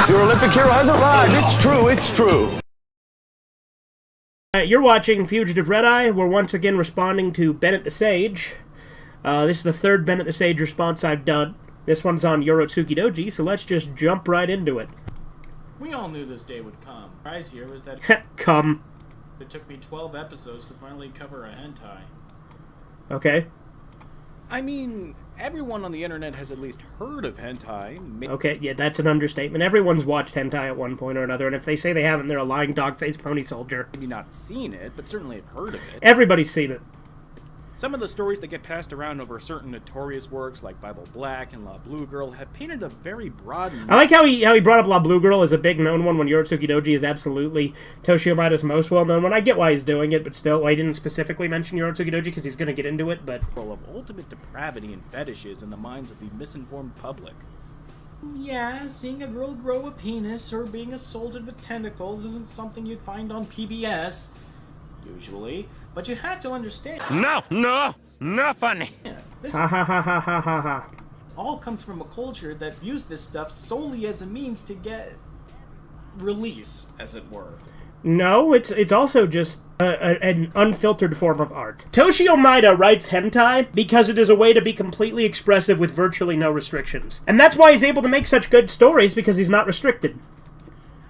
Your Olympic hero has arrived. It's true, it's true. You're watching Fugitive Red Eye. We're once again responding to Bennett the Sage. This is the third Bennett the Sage response I've done. This one's on Urotsukidoji, so let's just jump right into it. We all knew this day would come. The surprise here was that Come. it took me 12 episodes to finally cover a hentai. Okay. I mean, everyone on the internet has at least heard of hentai. Okay, yeah, that's an understatement. Everyone's watched hentai at one point or another, and if they say they haven't, they're a lying dog-faced pony soldier. Maybe not seen it, but certainly have heard of it. Everybody's seen it. Some of the stories that get passed around over certain notorious works like Bible Black and La Blue Girl have painted a very broad... I like how he brought up La Blue Girl as a big known one when Urotsukidoji is absolutely Toshio Maida's most well-known one. I get why he's doing it, but still, I didn't specifically mention Urotsukidoji because he's going to get into it, but... of ultimate depravity and fetishes in the minds of the misinformed public. Yeah, seeing a girl grow a penis or being assaulted with tentacles isn't something you'd find on PBS, usually, but you have to understand... No, not funny. This Ha ha ha ha ha ha ha. all comes from a culture that views this stuff solely as a means to get release, as it were. No, it's also just an unfiltered form of art. Toshio Maida writes hentai because it is a way to be completely expressive with virtually no restrictions. And that's why he's able to make such good stories, because he's not restricted.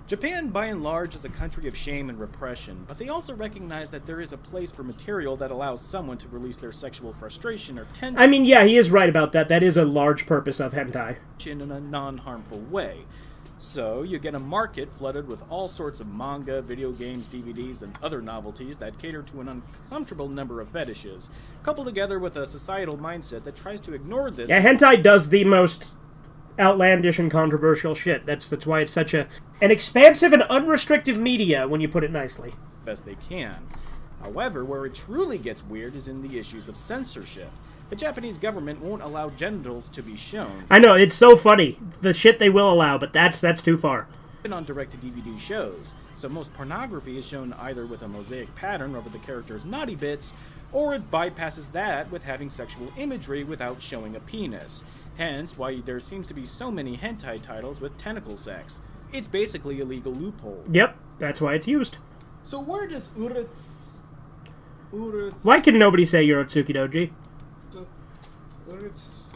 Japan, by and large, is a country of shame and repression, but they also recognize that there is a place for material that allows someone to release their sexual frustration or tension. I mean, yeah, he is right about that. That is a large purpose of hentai. In a non-harmful way. So, you get a market flooded with all sorts of manga, video games, DVDs, and other novelties that cater to an uncomfortable number of fetishes, coupled together with a societal mindset that tries to ignore this. Yeah, hentai does the most outlandish and controversial shit. That's why it's such an expansive and unrestricted media, when you put it nicely. Best they can. However, where it truly gets weird is in the issues of censorship. The Japanese government won't allow genitals to be shown. I know, it's so funny. The shit they will allow, but that's too far. Even on direct-to-DVD shows, so most pornography is shown either with a mosaic pattern over the character's naughty bits, or it bypasses that with having sexual imagery without showing a penis. Hence why there seems to be so many hentai titles with tentacle sex. It's basically a legal loophole. Yep, that's why it's used. So where does Why can nobody say Urotsukidoji?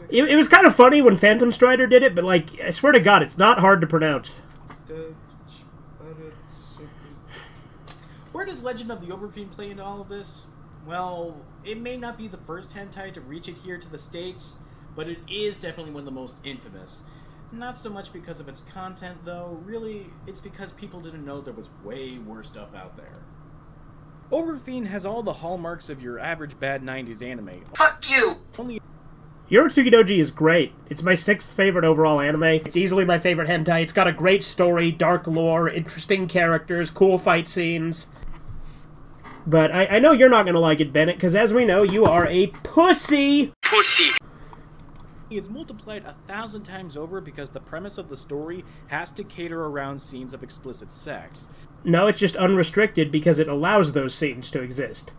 It was kind of funny when Phantom Strider did it, but, like, I swear to God, it's not hard to pronounce. Where does Legend of the Overfiend play into all of this? Well, it may not be the first hentai to reach it here to the States, but it is definitely one of the most infamous. Not so much because of its content, though. Really, it's because people didn't know there was way worse stuff out there. Overfiend has all the hallmarks of your average bad 90s anime. Fuck you! Only Urotsukidoji is great. It's my 6th favorite overall anime. It's easily my favorite hentai. It's got a great story, dark lore, interesting characters, cool fight scenes. But I know you're not gonna like it, Bennett, because as we know, you are a pussy! Pussy! it's multiplied 1,000 times over because the premise of the story has to cater around scenes of explicit sex. No, it's just unrestricted because it allows those scenes to exist.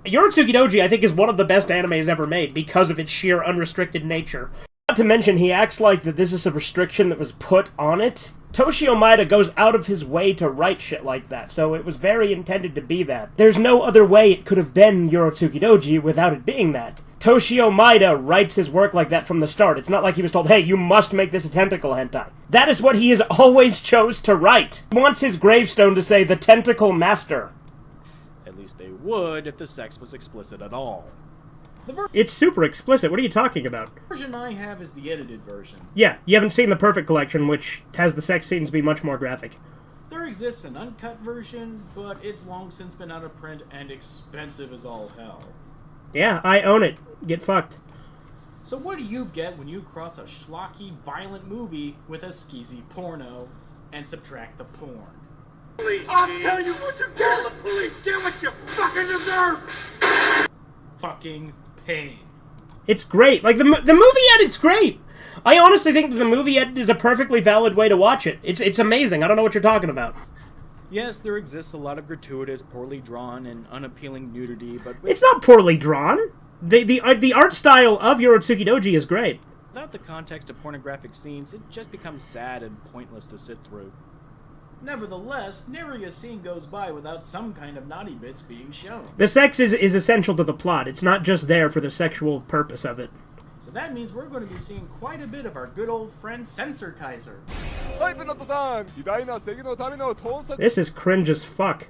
Urotsukidoji, I think, is one of the best animes ever made because of its sheer unrestricted nature. Not to mention, he acts like that this is a restriction that was put on it. Toshio Maida goes out of his way to write shit like that, so it was very intended to be that. There's no other way it could have been Urotsukidoji without it being that. Toshio Maida writes his work like that from the start. It's not like he was told, hey, you must make this a tentacle hentai. That is what he has always chose to write. He wants his gravestone to say, the Tentacle Master. At least they would if the sex was explicit at all. It's super explicit. What are you talking about? The version I have is the edited version. Yeah, you haven't seen the Perfect Collection, which has the sex scenes be much more graphic. There exists an uncut version, but it's long since been out of print and expensive as all hell. Yeah, I own it. Get fucked. So what do you get when you cross a schlocky, violent movie with a skeezy porno and subtract the porn? I'll tell you what you get! The police get what you fucking deserve! Fucking pain. It's great. Like, the movie edit's great. I honestly think that the movie edit is a perfectly valid way to watch it. It's amazing. I don't know what you're talking about. Yes, there exists a lot of gratuitous, poorly drawn, and unappealing nudity, but... It's not poorly drawn. The art style of Urotsukidoji is great. Without the context of pornographic scenes, it just becomes sad and pointless to sit through. Nevertheless, nary a scene goes by without some kind of naughty bits being shown. The sex is essential to the plot. It's not just there for the sexual purpose of it. So that means we're going to be seeing quite a bit of our good old friend Censor Kaiser. This is cringe as fuck.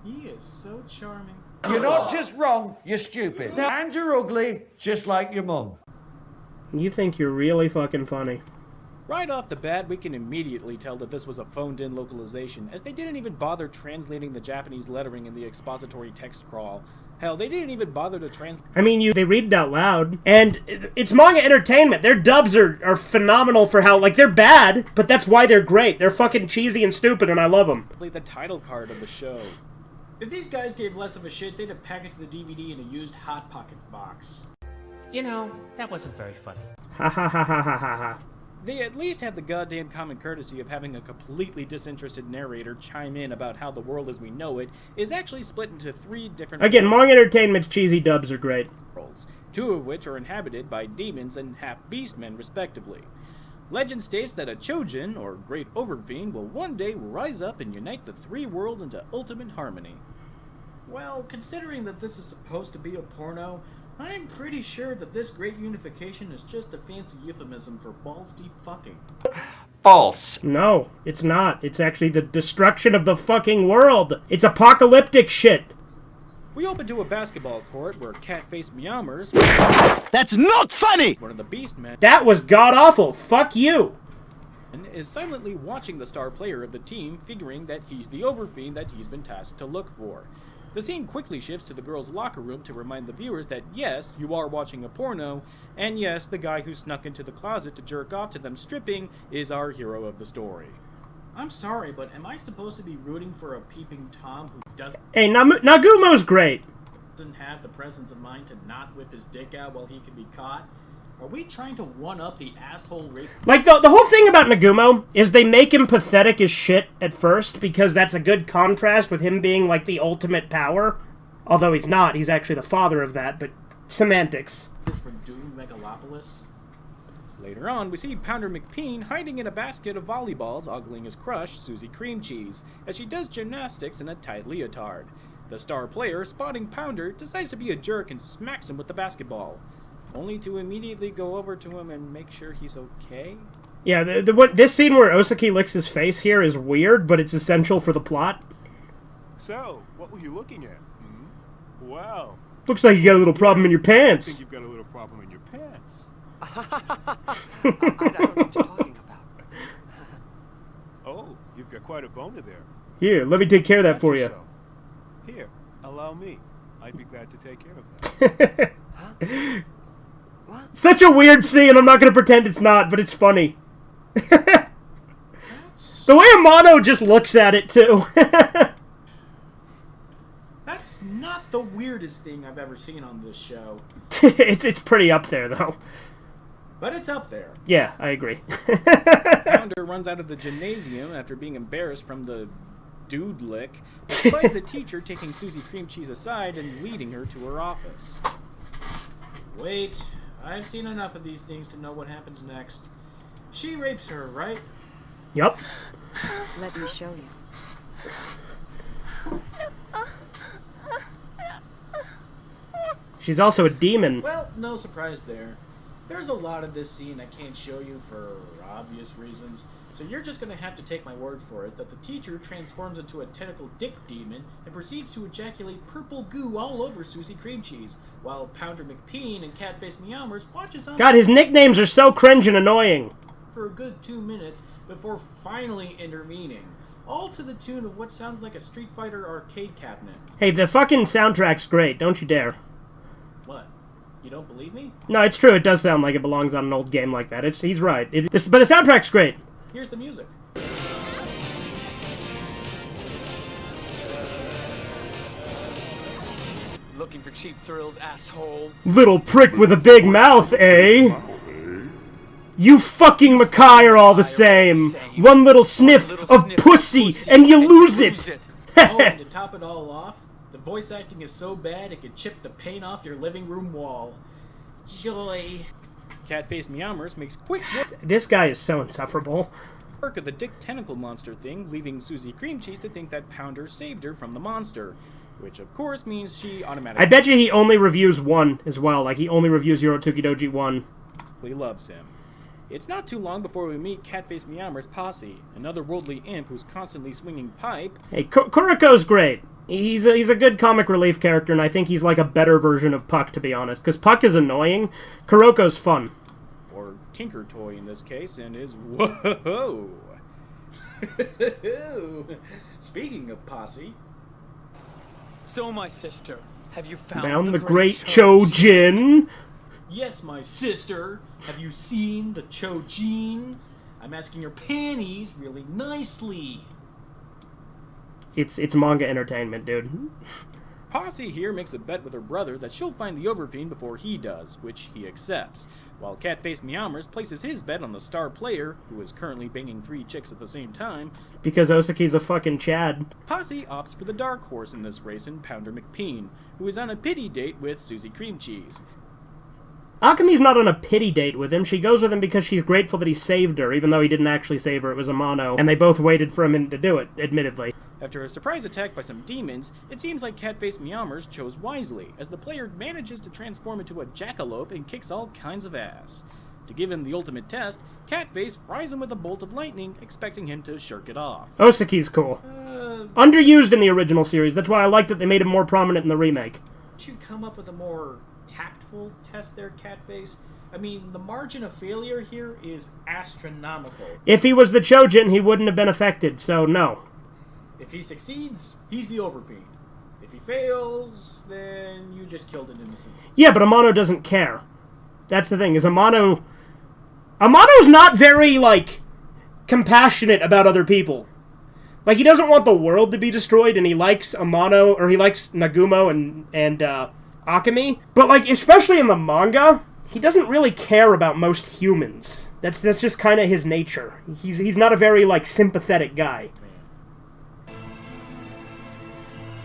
He is so charming. You're not just wrong, you're stupid. And you're ugly, just like your mum. You think you're really fucking funny. Right off the bat, we can immediately tell that this was a phoned-in localization, as they didn't even bother translating the Japanese lettering in the expository text crawl. Hell, they didn't even bother to translate... I mean, they read it out loud, and it's manga entertainment. Their dubs are phenomenal for how, like, they're bad, but that's why they're great. They're fucking cheesy and stupid, and I love them. the title card of the show. If these guys gave less of a shit, they'd have packaged the DVD in a used Hot Pockets box. You know, that wasn't very funny. Ha ha ha ha ha ha ha. They at least have the goddamn common courtesy of having a completely disinterested narrator chime in about how the world as we know it is actually split into 3 different... Again, manga entertainment's cheesy dubs are great. ...worlds, 2 of which are inhabited by demons and half-beastmen, respectively. Legend states that a Chojin, or Great Overfiend, will one day rise up and unite the 3 worlds into ultimate harmony. Well, considering that this is supposed to be a porno, I'm pretty sure that this great unification is just a fancy euphemism for balls-deep fucking. False. No, it's not. It's actually the destruction of the fucking world. It's apocalyptic shit. We open to a basketball court where cat-faced Meowmers... That's not funny! One of the beastmen... That was god-awful. Fuck you. ...is silently watching the star player of the team, figuring that he's the Overfiend that he's been tasked to look for. The scene quickly shifts to the girls' locker room to remind the viewers that yes, you are watching a porno, and yes, the guy who snuck into the closet to jerk off to them stripping is our hero of the story. I'm sorry, but am I supposed to be rooting for a peeping Tom who doesn't Hey, Nagumo's great. have the presence of mind to not whip his dick out while he can be caught? Are we trying to one-up the asshole rape? Like, the whole thing about Nagumo is they make him pathetic as shit at first, because that's a good contrast with him being, like, the ultimate power. Although he's not, he's actually the father of that, but semantics. It's for Doom Megalopolis? Later on, we see Pounder McPeen hiding in a basket of volleyballs ogling his crush, Susie Cream Cheese, as she does gymnastics in a tight leotard. The star player, spotting Pounder, decides to be a jerk and smacks him with the basketball. Only to immediately go over to him and make sure he's okay? Yeah, this scene where Osaki licks his face here is weird, but it's essential for the plot. So, what were you looking at? Hmm? Wow. Looks like you got a little problem in your I think pants. you've got a little problem in your pants. I don't know what you're talking about. Oh, you've got quite a boner there. Here, let me take care of that for you. So. Here, allow me. I'd be glad to take care of that. Such a weird scene, I'm not going to pretend it's not, but it's funny. The way Amano just looks at it, too. That's not the weirdest thing I've ever seen on this show. It's pretty up there, though. But it's up there. Yeah, I agree. Pounder runs out of the gymnasium after being embarrassed from the dude lick, despite the teacher taking Susie Cream Cheese aside and leading her to her office. Wait, I've seen enough of these things to know what happens next. She rapes her, right? Yup. Let me show you. She's also a demon. Well, no surprise there. There's a lot of this scene I can't show you for obvious reasons, so you're just gonna have to take my word for it that the teacher transforms into a tentacle dick demon and proceeds to ejaculate purple goo all over Susie Cream Cheese, while Pounder McPeen and Catface Meowmers watches on God, his nicknames are so cringe and annoying. for a good 2 minutes before finally intervening. All to the tune of what sounds like a Street Fighter arcade cabinet. Hey, the fucking soundtrack's great, don't you dare. What? You don't believe me? No, it's true, it does sound like it belongs on an old game like that. He's right. But the soundtrack's great. Here's the music. Looking for cheap thrills, asshole. Little prick with a big mouth, eh? You fucking Mackay are all the same. One little sniff of pussy and you lose it. Oh, and to top it all off, the voice acting is so bad it could chip the paint off your living room wall. Joy. Cat-faced Meowmers makes quick This guy is so insufferable. work of the dick tentacle monster thing, leaving Susie Cream Cheese to think that Pounder saved her from the monster. Which, of course, means she automatically... I bet you he only reviews 1 as well. Like, he only reviews Urotsukidoji 1. loves him. It's not too long before we meet Cat-faced Meowmer's posse, another worldly imp who's constantly swinging pipe. Hey, Kuriko's great. He's a good comic relief character, and I think he's like a better version of Puck, to be honest. Because Puck is annoying, Kuroko's fun. Or Tinker Toy in this case, and is whoa. Speaking of posse... So, my sister, have you found Found the great Chojin? Yes, my sister. Have you seen the Chojin? I'm asking your panties really nicely. It's manga entertainment, dude. Posse here makes a bet with her brother that she'll find the Overfiend before he does, which he accepts, while Cat-faced Meowmers places his bet on the star player, who is currently banging 3 chicks at the same time. Because Osaki's a fucking Chad. Posse opts for the dark horse in this race in Pounder McPeen, who is on a pity date with Susie Cream Cheese. Akami's not on a pity date with him. She goes with him because she's grateful that he saved her, even though he didn't actually save her. It was Amano, and they both waited for him to do it, admittedly. After a surprise attack by some demons, it seems like Cat-faced Meowmers chose wisely, as the player manages to transform into a jackalope and kicks all kinds of ass. To give him the ultimate test, Catface fries him with a bolt of lightning, expecting him to shirk it off. Osaki's cool. Underused in the original series, that's why I like that they made him more prominent in the remake. Should you come up with a more tactful test there, Catface? I mean, the margin of failure here is astronomical. If he was the Chojin, he wouldn't have been affected, so no. If he succeeds, he's the Overfiend. If he fails, then you just killed an innocent. Yeah, but Amano doesn't care. That's the thing, is Amano's not very, like, compassionate about other people. Like, he doesn't want the world to be destroyed, and he likes Amano, or he likes Nagumo and Akami. But, like, especially in the manga, he doesn't really care about most humans. That's just kind of his nature. He's not a very, like, sympathetic guy.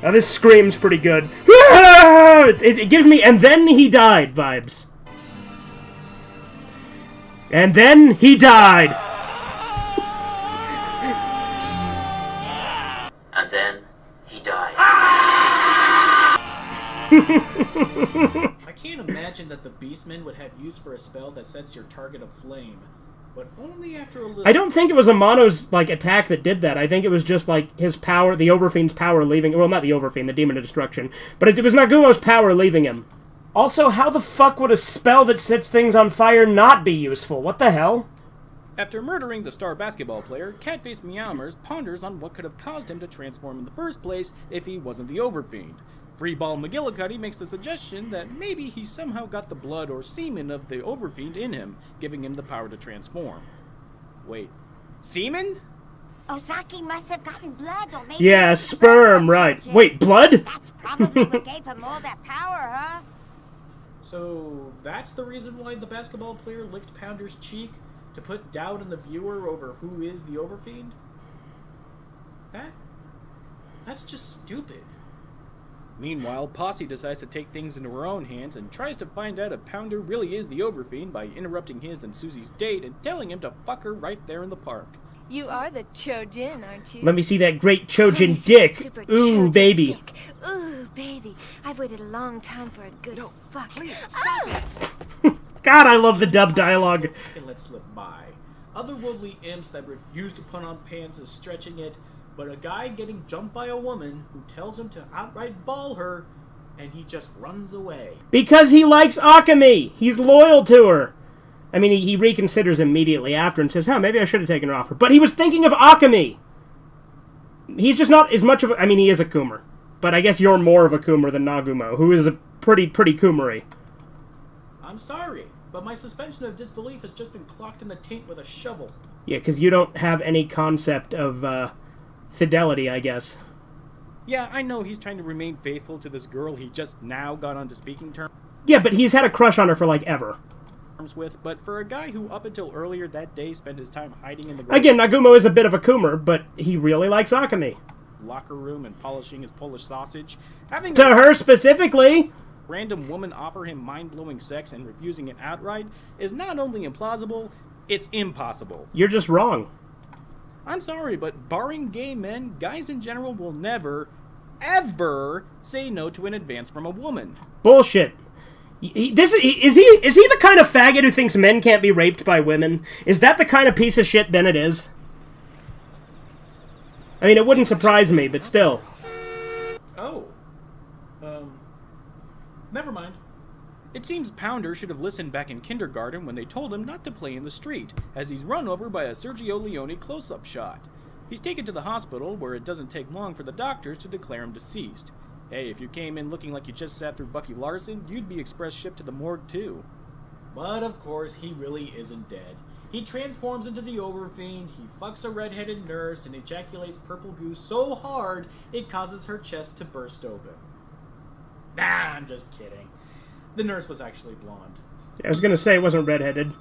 Now, this scream's pretty good. It gives me, and then he died vibes. And then he died. And then he died. I can't imagine that the Beastmen would have use for a spell that sets your target aflame, but only after a little... I don't think it was Amano's, like, attack that did that. I think it was just, like, his power, the Overfiend's power leaving... Well, not the Overfiend, the Demon of Destruction. But it was Nagumo's power leaving him. Also, how the fuck would a spell that sets things on fire not be useful? What the hell? After murdering the star basketball player, Cat-faced Meowmers ponders on what could have caused him to transform in the first place if he wasn't the Overfiend. Freeball McGillicuddy makes the suggestion that maybe he somehow got the blood or semen of the Overfiend in him, giving him the power to transform. Wait, semen? Osaki must have gotten blood, or maybe... Yeah, sperm, right. Wait, blood? That's probably what gave him all that power, huh? So, that's the reason why the basketball player licked Pounder's cheek? To put doubt in the viewer over who is the Overfiend? That's just stupid. Meanwhile, Posse decides to take things into her own hands and tries to find out if Pounder really is the Overfiend by interrupting his and Susie's date and telling him to fuck her right there in the park. You are the Chojin, aren't you? Let me see that great Chojin dick. Ooh, Chojin baby. Dick. Ooh, baby. I've waited a long time for a good fuck. Please, stop it! God, I love the dub dialogue. And let slip by. Otherworldly imps that refuse to put on pants is stretching it, but a guy getting jumped by a woman who tells him to outright ball her, and he just runs away. Because he likes Akami. He's loyal to her. I mean, he reconsiders immediately after and says, maybe I should have taken her off her. But he was thinking of Akami. He's just not as much of a... I mean, he is a Coomer. But I guess you're more of a Coomer than Nagumo, who is a pretty Coomery. I'm sorry, but my suspension of disbelief has just been clocked in the taint with a shovel. Yeah, because you don't have any concept of fidelity, I guess. Yeah, I know he's trying to remain faithful to this girl he just now got onto speaking terms Yeah, but he's had a crush on her for, like, ever. with, but for a guy who up until earlier that day spent his time hiding in the... Again, Nagumo is a bit of a Coomer, but he really likes Akami. locker room and polishing his Polish sausage, having To her specifically. random woman offer him mind-blowing sex and refusing it outright is not only implausible, it's impossible. You're just wrong. I'm sorry, but barring gay men, guys in general will never, ever say no to an advance from a woman. Bullshit. Is he the kind of faggot who thinks men can't be raped by women? Is that the kind of piece of shit Bennett is? I mean, it wouldn't surprise me, but still. Oh. Never mind. It seems Pounder should have listened back in kindergarten when they told him not to play in the street, as he's run over by a Sergio Leone close-up shot. He's taken to the hospital, where it doesn't take long for the doctors to declare him deceased. Hey, if you came in looking like you just sat through Bucky Larson, you'd be express shipped to the morgue too. But of course, he really isn't dead. He transforms into the Overfiend, he fucks a redheaded nurse, and ejaculates purple goo so hard it causes her chest to burst open. Nah, I'm just kidding. The nurse was actually blonde. I was gonna say it wasn't redheaded.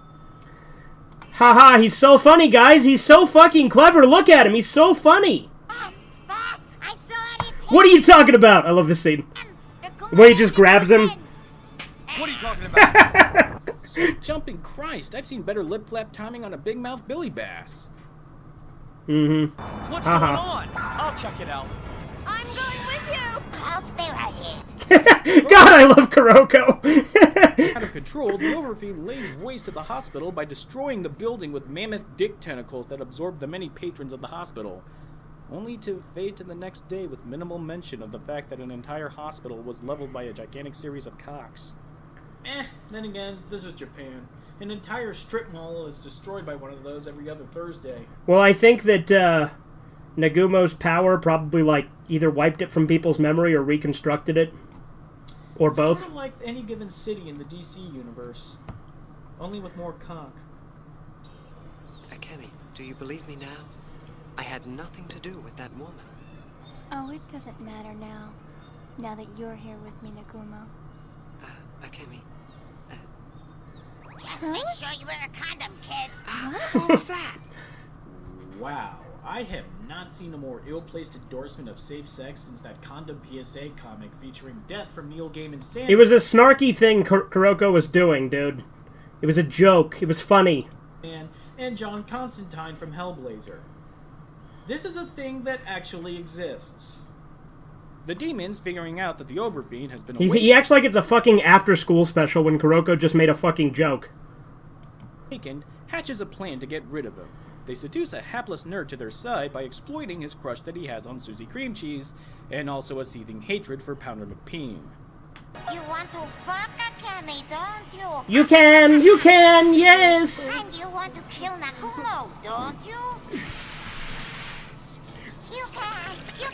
Haha, he's so funny, guys. He's so fucking clever. Look at him. He's so funny. Boss, I saw it. It's What are you talking about? I love this scene. Where he just grabs him. What are you talking about? Sweet jumping Christ, I've seen better lip-flap timing on a big mouth Billy Bass. Mm-hmm. What's going on? I'll check it out. I'm going with you. I'll stay right here. God, I love Kuroko. Out of control, the Overfiend lays waste to the hospital by destroying the building with mammoth dick tentacles that absorb the many patrons of the hospital, only to fade to the next day with minimal mention of the fact that an entire hospital was leveled by a gigantic series of cocks. Then again, this is Japan. An entire strip mall is destroyed by one of those every other Thursday. Well, I think that Nagumo's power probably, like, either wiped it from people's memory or reconstructed it. Or It's both. sort of like any given city in the DC universe. Only with more cock. Akemi, do you believe me now? I had nothing to do with that woman. Oh, it doesn't matter now. Now that you're here with me, Nagumo. Akemi. Just make sure you wear a condom, kid. What was that? Wow, I have not seen a more ill-placed endorsement of safe sex since that Condom PSA comic featuring death from Neil Gaiman's Sandman. It was a snarky thing Kuroko was doing, dude. It was a joke. It was funny. And John Constantine from Hellblazer. This is a thing that actually exists. The demons, figuring out that the Overfiend has been He acts like it's a fucking after-school special when Kuroko just made a fucking joke. awakened, hatches a plan to get rid of him. They seduce a hapless nerd to their side by exploiting his crush that he has on Susie Cream Cheese, and also a seething hatred for Pounder McPeen. You want to fuck Akemi, don't you? You can, yes! And you want to kill Nagumo, don't you? You can! Yeah!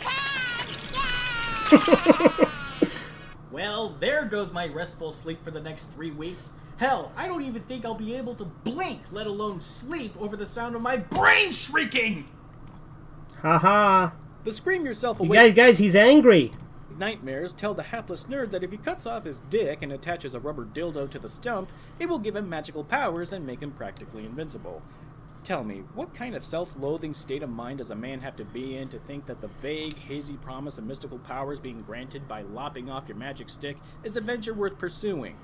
Well, there goes my restful sleep for the next 3 weeks. Hell, I don't even think I'll be able to blink, let alone sleep, over the sound of my brain shrieking! Haha. The scream yourself You awake guys, he's angry. nightmares tell the hapless nerd that if he cuts off his dick and attaches a rubber dildo to the stump, it will give him magical powers and make him practically invincible. Tell me, what kind of self-loathing state of mind does a man have to be in to think that the vague, hazy promise of mystical powers being granted by lopping off your magic stick is a venture worth pursuing?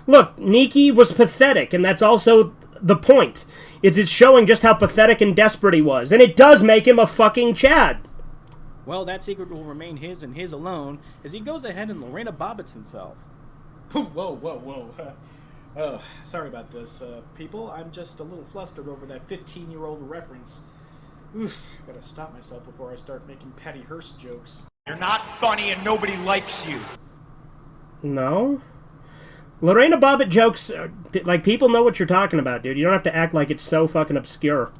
Look, Nikki was pathetic, and that's also the point. It's showing just how pathetic and desperate he was, and it does make him a fucking Chad. Well, that secret will remain his and his alone as he goes ahead and Lorena Bobbits himself. Whoa. Oh, sorry about this, people. I'm just a little flustered over that 15-year-old reference. Oof, gotta stop myself before I start making Patty Hearst jokes. You're not funny and nobody likes you. No? Lorena Bobbitt jokes, like, people know what you're talking about, dude. You don't have to act like it's so fucking obscure.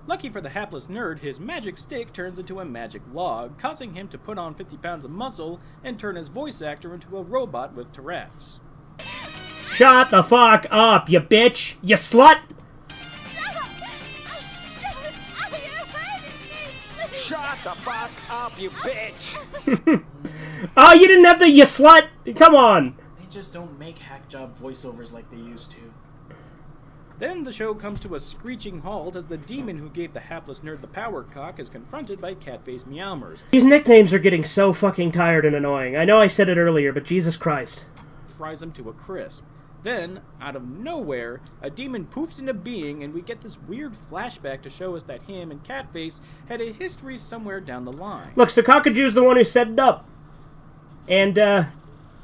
Lucky for the hapless nerd, his magic stick turns into a magic log, causing him to put on 50 pounds of muscle and turn his voice actor into a robot with Tourette's. Shut the fuck up, you bitch! You slut! Shut the fuck up, you bitch! Oh, you didn't have the you slut? Come on! They just don't make hack job voiceovers like they used to. Then the show comes to a screeching halt as the demon who gave the hapless nerd the power cock is confronted by cat-faced meowmers. These nicknames are getting so fucking tired and annoying. I know I said it earlier, but Jesus Christ. Fries him to a crisp. Then, out of nowhere, a demon poofs into being and we get this weird flashback to show us that him and Catface had a history somewhere down the line. Look, Sakakaju's the one who set it up. And,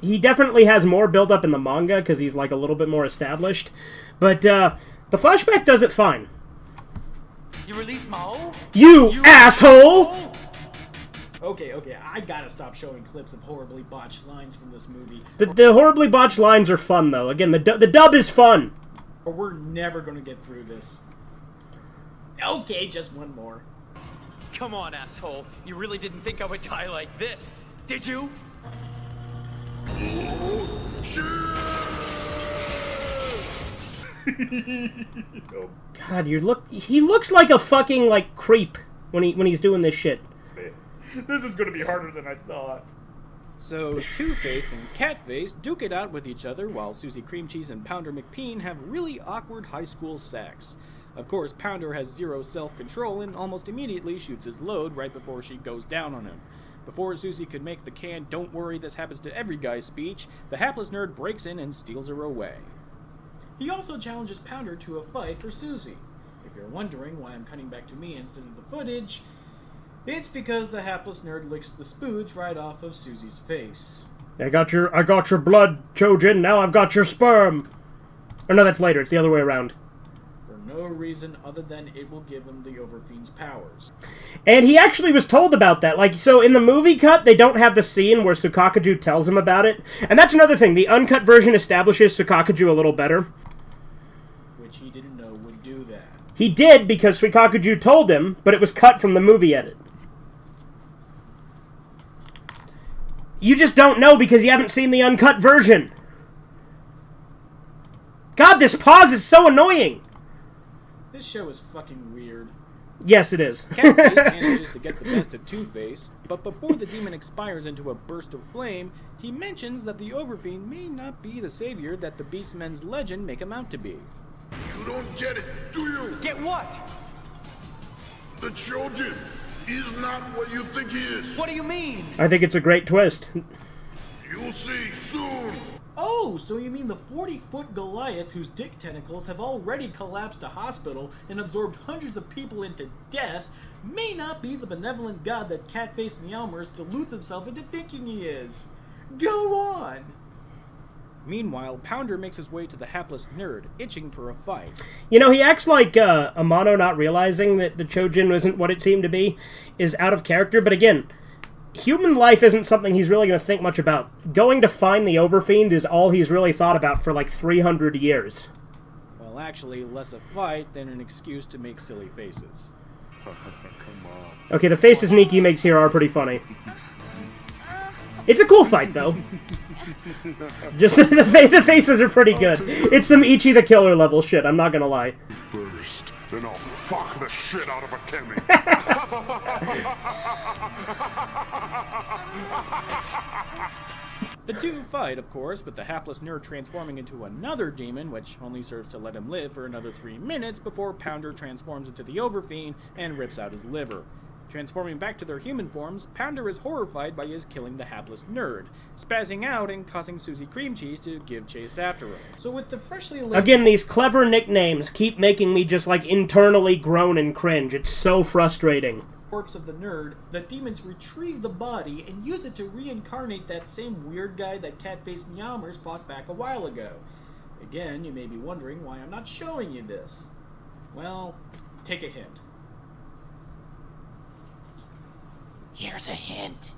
he definitely has more build-up in the manga, because he's, like, a little bit more established. But, the flashback does it fine. You release Mao? You asshole! Okay, I gotta stop showing clips of horribly botched lines from this movie. The horribly botched lines are fun, though. Again, the dub is fun. Or we're never gonna get through this. Okay, just one more. Come on, asshole. You really didn't think I would die like this, did you? God, he looks like a fucking, like, creep when he's doing this shit. This is gonna be harder than I thought. So, Two-Face and Catface duke it out with each other while Susie Cream Cheese and Pounder McPeen have really awkward high school sex. Of course, Pounder has zero self-control and almost immediately shoots his load right before she goes down on him. Before Susie could make the canned "don't worry, this happens to every guy" speech, the hapless nerd breaks in and steals her away. He also challenges Pounder to a fight for Susie. If you're wondering why I'm cutting back to me instead of the footage, it's because the hapless nerd licks the spooge right off of Susie's face. I got your blood, Chojin, now I've got your sperm! Or no, that's later, it's the other way around. For no reason other than it will give him the Overfiend's powers. And he actually was told about that. Like, so in the movie cut, they don't have the scene where Sakakaju tells him about it. And that's another thing, the uncut version establishes Sakakaju a little better. Which he didn't know would do that. He did because Sakakaju told him, but it was cut from the movie edit. You just don't know because you haven't seen the uncut version. God, this pause is so annoying. This show is fucking weird. Yes, it is. Catface manages to get the best of Two-Face, but before the demon expires into a burst of flame, he mentions that the Overfiend may not be the savior that the Beastmen's legend make him out to be. You don't get it, do you? Get what? The Chojin is not what you think he is. What do you mean? I think it's a great twist. You'll see soon. Oh, so you mean the 40-foot Goliath whose dick tentacles have already collapsed a hospital and absorbed hundreds of people into death may not be the benevolent god that cat-faced Meowmers deludes himself into thinking he is. Go on! Meanwhile, Pounder makes his way to the hapless nerd, itching for a fight. You know, he acts like Amano not realizing that the Chojin isn't what it seemed to be is out of character, but again, human life isn't something he's really going to think much about. Going to find the Overfiend is all he's really thought about for like 300 years. Well, actually, less a fight than an excuse to make silly faces. Come on. Okay, the faces Nikki makes here are pretty funny. It's a cool fight, though. Just the faces are pretty good. It's some Ichi the Killer level shit, I'm not gonna lie. First, then I'll fuck the shit out of a Kemi. The two fight, of course, with the hapless nerd transforming into another demon, which only serves to let him live for another 3 minutes before Pounder transforms into the Overfiend and rips out his liver. Transforming back to their human forms, Pounder is horrified by his killing the hapless nerd, spazzing out and causing Susie Cream Cheese to give chase after him. So with the freshly Again, these clever nicknames keep making me just, like, internally groan and cringe. It's so frustrating. corpse of the nerd, the demons retrieve the body and use it to reincarnate that same weird guy that cat-faced Meowmers fought back a while ago. Again, you may be wondering why I'm not showing you this. Well, take a hint. Here's a hint.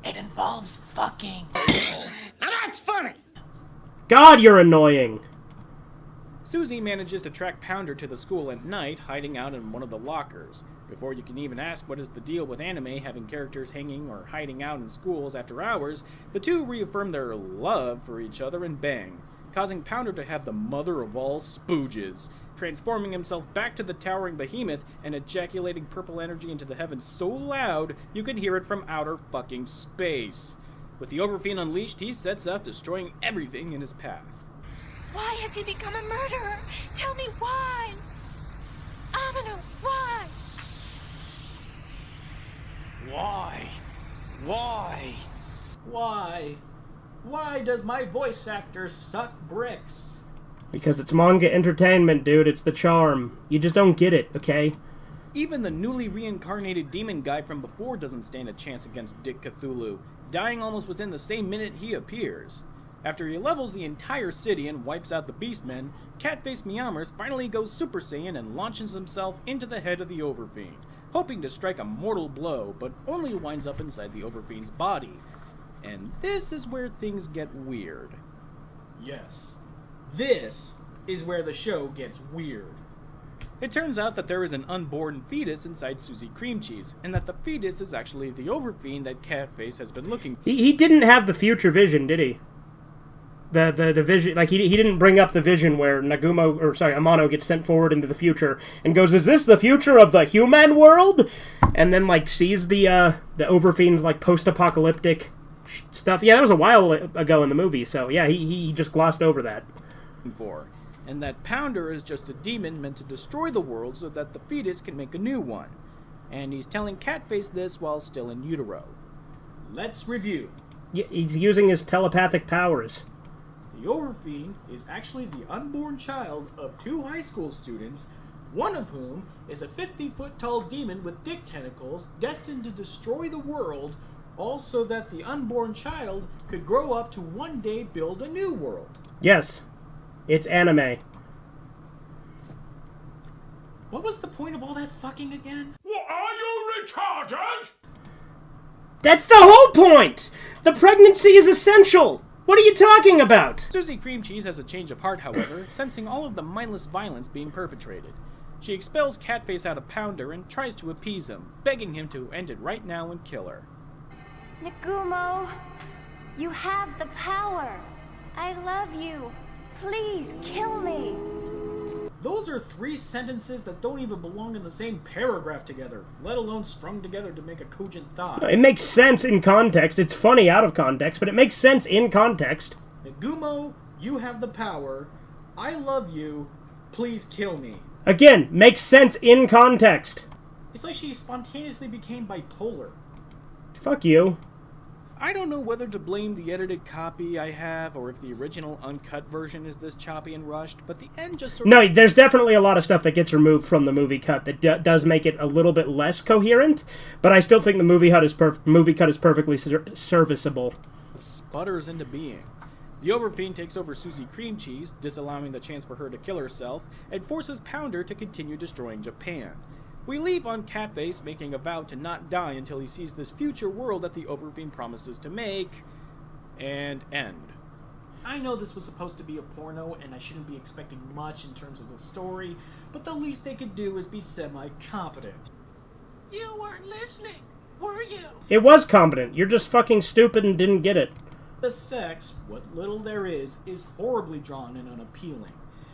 It involves fucking. Now that's funny! God, you're annoying. Susie manages to track Pounder to the school at night, hiding out in one of the lockers. Before you can even ask what is the deal with anime having characters hanging or hiding out in schools after hours, the two reaffirm their love for each other and bang, causing Pounder to have the mother of all spooges, transforming himself back to the towering behemoth and ejaculating purple energy into the heavens so loud you can hear it from outer fucking space. With the Overfiend unleashed, he sets out destroying everything in his path. Why has he become a murderer? Tell me why. Amano, why? Why? Why? Why? Why does my voice actor suck bricks? Because it's manga entertainment, dude. It's the charm. You just don't get it, okay? Even the newly reincarnated demon guy from before doesn't stand a chance against Dick Cthulhu, dying almost within the same minute he appears. After he levels the entire city and wipes out the Beastmen, Catface Meowmers finally goes Super Saiyan and launches himself into the head of the Overfiend, hoping to strike a mortal blow, but only winds up inside the Overfiend's body. And this is where things get weird. Yes. This is where the show gets weird. It turns out that there is an unborn fetus inside Susie Cream Cheese, and that the fetus is actually the Overfiend that Catface has been looking for. He didn't have the future vision, did he? The vision, like, he didn't bring up the vision where Amano gets sent forward into the future and goes, is this the future of the human world? And then, like, sees the Overfiend's, like, post-apocalyptic stuff. Yeah, that was a while ago in the movie, so yeah, he just glossed over that. And that Pounder is just a demon meant to destroy the world so that the fetus can make a new one. And he's telling Catface this while still in utero. Let's review. Yeah, he's using his telepathic powers. The Overfiend is actually the unborn child of 2 high school students, one of whom is a 50-foot-tall demon with dick tentacles destined to destroy the world, all so that the unborn child could grow up to one day build a new world. Yes. It's anime. What was the point of all that fucking again? What, are you retarded? That's the whole point! The pregnancy is essential! What are you talking about? Susie Cream Cheese has a change of heart, however, sensing all of the mindless violence being perpetrated. She expels Catface out of Pounder and tries to appease him, begging him to end it right now and kill her. Nagumo, you have the power. I love you. Please kill me. Those are 3 sentences that don't even belong in the same paragraph together, let alone strung together to make a cogent thought. It makes sense in context. It's funny out of context, but it makes sense in context. Nagumo, you have the power. I love you. Please kill me. Again, makes sense in context. It's like she spontaneously became bipolar. Fuck you. I don't know whether to blame the edited copy I have, or if the original uncut version is this choppy and rushed, but the end just sort of... No, there's definitely a lot of stuff that gets removed from the movie cut that does make it a little bit less coherent, but I still think the movie cut is perfectly serviceable. Sputters into being. The Overfiend takes over Susie Cream Cheese, disallowing the chance for her to kill herself, and forces Pounder to continue destroying Japan. We leave on Catface making a vow to not die until he sees this future world that the Overfiend promises to make, and end. I know this was supposed to be a porno, and I shouldn't be expecting much in terms of the story, but the least they could do is be semi-competent. You weren't listening, were you? It was competent. You're just fucking stupid and didn't get it. The sex, what little there is horribly drawn and unappealing.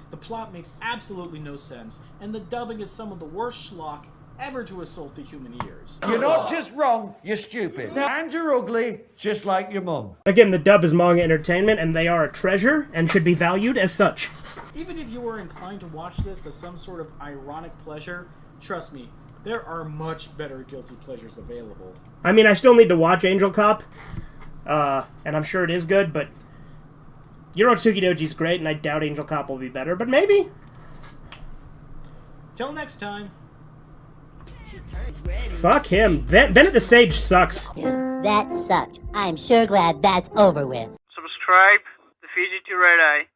The plot makes absolutely no sense, and the dubbing is some of the worst schlock ever to assault the human ears. You're not just wrong, you're stupid. And you're ugly, just like your mum. Again, the dub is manga entertainment, and they are a treasure, and should be valued as such. Even if you were inclined to watch this as some sort of ironic pleasure, trust me, there are much better guilty pleasures available. I mean, I still need to watch Angel Cop, and I'm sure it is good, but Urotsukidoji's great, and I doubt Angel Cop will be better, but maybe. Till next time. Fuck him. Bennett the Sage sucks. That sucked. I'm sure glad that's over with. Subscribe to Fiji to Red Eye.